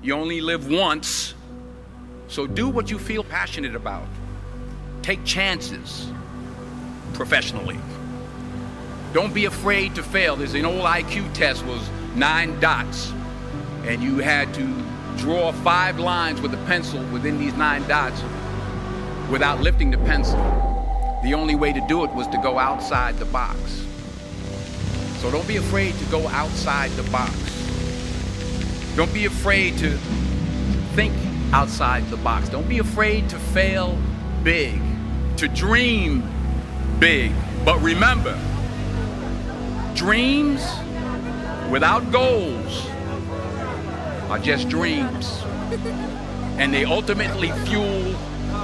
You only live once, so do what you feel passionate about. Take chances professionally. Don't be afraid to fail. There's an old IQ test, was 9 dots, and you had to draw 5 lines with a pencil within these 9 dots without lifting the pencil. The only way to do it was to go outside the box. So don't be afraid to go outside the box. Don't be afraid to think outside the box. Don't be afraid to fail big, to dream big. But remember, dreams without goals are just dreams, and they ultimately fuel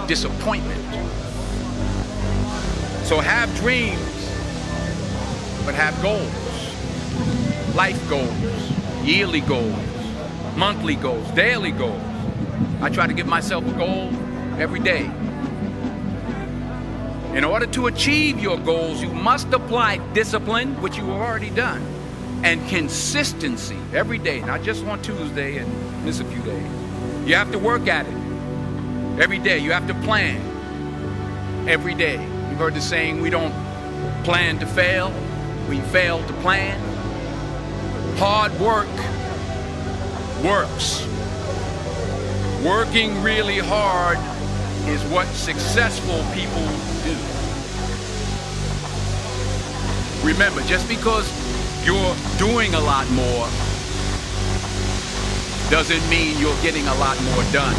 disappointment. So have dreams, but have goals. Life goals, yearly goals, monthly goals, daily goals. I try to give myself a goal every day. In order to achieve your goals, you must apply discipline, which you have already done, and consistency every day, not just on Tuesday and miss a few days. You have to work at it every day. You have to plan every day. You've heard the saying, we don't plan to fail, we fail to plan. Hard work works. Working really hard is what successful people do. Remember, just because you're doing a lot more doesn't mean you're getting a lot more done.